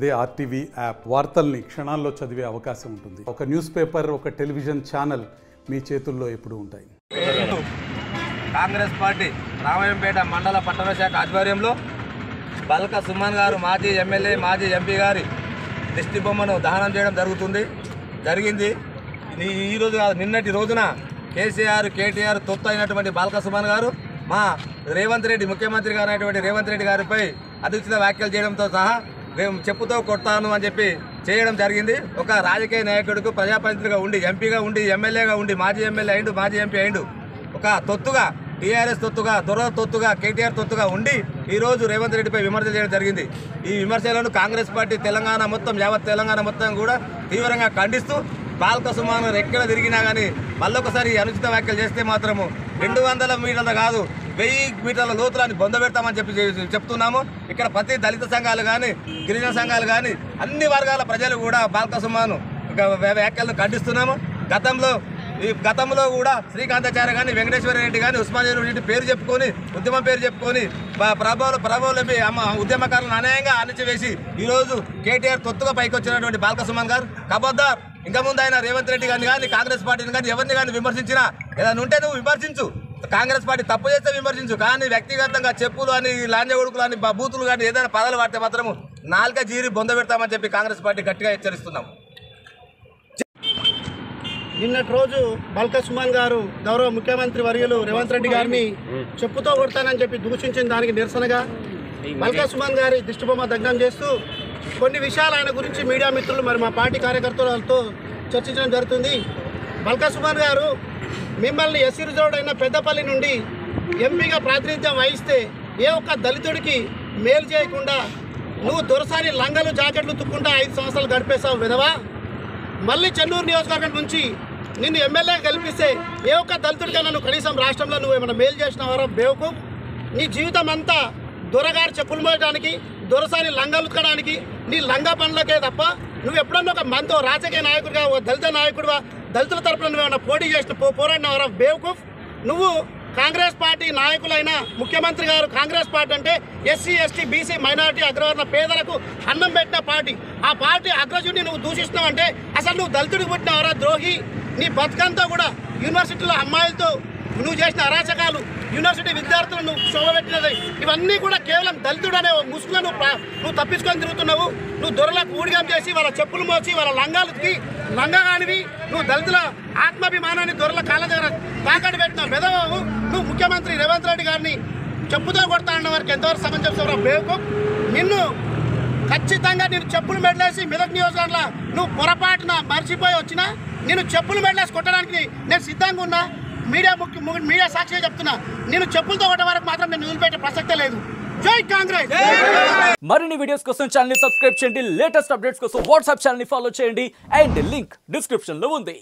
అదే RTV app వార్తల్ని క్షణాల్లో చదివే అవకాశం ఉంటుంది. ఒక న్యూస్ పేపర్, ఒక టెలివిజన్ ఛానల్ మీ చేతుల్లో ఎప్పుడూ ఉంటాయి. కాంగ్రెస్ పార్టీ రామాయంపేట మండల పట్టణ శాఖ ఆధ్వర్యంలో బల్క సుమన్ గారు మాజీ ఎమ్మెల్యే మాజీ ఎంపీ గారి దిష్టి బొమ్మను దహనం చేయడం జరిగింది. ఈరోజు నిన్నటి రోజున కేసీఆర్ కేటీఆర్ తొత్తు అయినటువంటి బల్క సుమన్ గారు మా రేవంత్ రెడ్డి ముఖ్యమంత్రి గారు అయినటువంటి రేవంత్ రెడ్డి గారిపై అధిక్షిత వ్యాఖ్యలు చేయడంతో సహా చెప్పుతో కొడతాను అని చెప్పి చేయడం జరిగింది. ఒక రాజకీయ నాయకుడికి ప్రజాప్రతినిధిగా ఉండి ఎంపీగా ఉండి ఎమ్మెల్యేగా ఉండి మాజీ ఎమ్మెల్యే అయిండు, మాజీ ఎంపీ అయిండు, ఒక తొత్తుగా టీఆర్ఎస్ తొత్తుగా దొర తొత్తుగా కేటీఆర్ తొత్తుగా ఉండి ఈరోజు రేవంత్ రెడ్డిపై విమర్శలు చేయడం జరిగింది. ఈ విమర్శలను కాంగ్రెస్ పార్టీ తెలంగాణ మొత్తం యావత్ తెలంగాణ మొత్తం కూడా తీవ్రంగా ఖండిస్తూ బాల్క సుమన్ ఎక్కడ తిరిగినా కానీ మళ్ళొకసారి అనుచిత వ్యాఖ్యలు చేస్తే మాత్రము 200 మీటర్ల కాదు 1000 మీటర్ల లోతులని బొందబెడతామని చెప్తున్నాము. ఇక్కడ ప్రతి దళిత సంఘాలు కానీ గిరిజన సంఘాలు కానీ అన్ని వర్గాల ప్రజలు కూడా బాల్క సుమన్ వ్యాఖ్యలను ఖండిస్తున్నాము. గతంలో కూడా శ్రీకాంతాచార్య కానీ వెంకటేశ్వర రెడ్డి కానీ ఉస్మానియా యూనివర్సిటీ పేరు చెప్పుకొని ఉద్యమం పేరు చెప్పుకొని ప్రభావం ఉద్యమకారులను అన్యాయంగా అణచివేసి ఈరోజు కేటీఆర్ తొత్తుగా పైకి వచ్చినటువంటి బాల్క సుమన్ గారు ఖబర్దార్. ఇంకా ముందు ఆయన రేవంత్ రెడ్డి గారిని కానీ కాంగ్రెస్ పార్టీని కానీ ఎవరిని కానీ విమర్శించినా ఏదైనా ఉంటే నువ్వు విమర్శించు, కాంగ్రెస్ పార్టీ తప్పు చేస్తే విమర్శించు, కానీ వ్యక్తిగతంగా చెప్పులు అని లాంజగొడుకులు అని బూతులు కానీ ఏదైనా పదాలు వాడితే మాత్రము నాలుక జీరి బొంద పెడతామని చెప్పి కాంగ్రెస్ పార్టీ గట్టిగా హెచ్చరిస్తున్నాం. నిన్నటి రోజు బల్క సుమన్ గారు గౌరవ ముఖ్యమంత్రి వర్యులు రేవంత్ రెడ్డి గారిని చెప్పుతో కొడతానని చెప్పి దూషించిన దానికి నిరసనగా బల్క సుమన్ గారి దిష్టిబొమ్మ దగ్ధం చేస్తూ కొన్ని విషయాలు ఆయన గురించి మీడియా మిత్రులు మరి మా పార్టీ కార్యకర్తలతో చర్చించడం జరుగుతుంది. బల్క సుమన్ గారు మిమ్మల్ని ఎస్సీ రిజర్వ్డ్ అయిన పెద్దపల్లి నుండి ఎంపీగా ప్రాతినిధ్యం వహిస్తే ఏ ఒక్క దళితుడికి మేలు చేయకుండా నువ్వు దొరసారి లంగలు జాకెట్లు తుక్కుంటా 5 సంవత్సరాలు గడిపేశావు విధవా. మళ్ళీ చెన్నూరు నియోజకవర్గం నుంచి నిన్ను ఎమ్మెల్యే గెలిపిస్తే ఏ ఒక్క దళితుడికైనా నువ్వు కనీసం రాష్ట్రంలో నువ్వు ఏమైనా మేలు చేసినావారో బేవకు. నీ జీవితం అంతా దొరగారు చెప్పులు మోయడానికి దొరసారి లంగాలు ఉతకడానికి నీ లంగా పనులకే తప్ప నువ్వు ఎప్పుడన్నా ఒక మంతో రాజకీయ నాయకుడిగా ఒక దళిత నాయకుడిగా దళితుల తరపున నువ్వేమైనా పోటీ చేసిన పోరాడినవారా బేవకూఫ్. నువ్వు కాంగ్రెస్ పార్టీ నాయకులైన ముఖ్యమంత్రి గారు కాంగ్రెస్ పార్టీ అంటే ఎస్సీ ఎస్టీ బీసీ మైనారిటీ అగ్రవర్ణ పేదలకు అన్నం పెట్టిన పార్టీ. ఆ పార్టీ అగ్రజుడిని నువ్వు దూషిస్తున్నావంటే అసలు నువ్వు దళితుడికి పుట్టినవరా ద్రోహి. నీ బతుకంతా కూడా యూనివర్సిటీలో అమ్మాయిలతో నువ్వు చేసిన అరాచకాలు, యూనివర్సిటీ విద్యార్థులను శోభపెట్టినది, ఇవన్నీ కూడా కేవలం దళితుడు అనే ముసుగులను నువ్వు తప్పించుకొని తిరుగుతున్నావు. నువ్వు దొరలకు ఊడిగం చేసి వాళ్ళ చెప్పులు మోచి వాళ్ళ లంగాలకి లంగగానివి. నువ్వు దళితుల ఆత్మాభిమానాన్ని దొరల కాళ్ళ దగ్గర తాకట్టు పెట్టిన బెదవావు. నువ్వు ముఖ్యమంత్రి రేవంత్ రెడ్డి గారిని చెప్పుతో కొడతానన్న వారికి ఎంతవరకు సమయం చెప్తావు బేవకు. నిన్ను ఖచ్చితంగా నేను చెప్పులు మెడలేసి మెదక్ నియోజకవర్గంలో నువ్వు పొరపాటున మర్చిపోయి వచ్చినా నేను చెప్పులు మెడలేసి కొట్టడానికి నేను సిద్ధంగా ఉన్నా. మీడియా సాక్షిగా చెప్తున్నా, నేను చెప్పులతో కొట్టే వరకు మాత్రం నేను వదిలిపెట్టే ప్రసక్తే లేదు. జై కాంగ్రెస్. మరిన్ని వీడియోస్ కోసం ఛానల్ ని సబ్స్క్రైబ్ చేయండి, లేటెస్ట్ అప్డేట్స్ కోసం వాట్సాప్ ఛానల్ ని ఫాలో చేయండి అండ్ లింక్ డిస్క్రిప్షన్ లో ఉంది.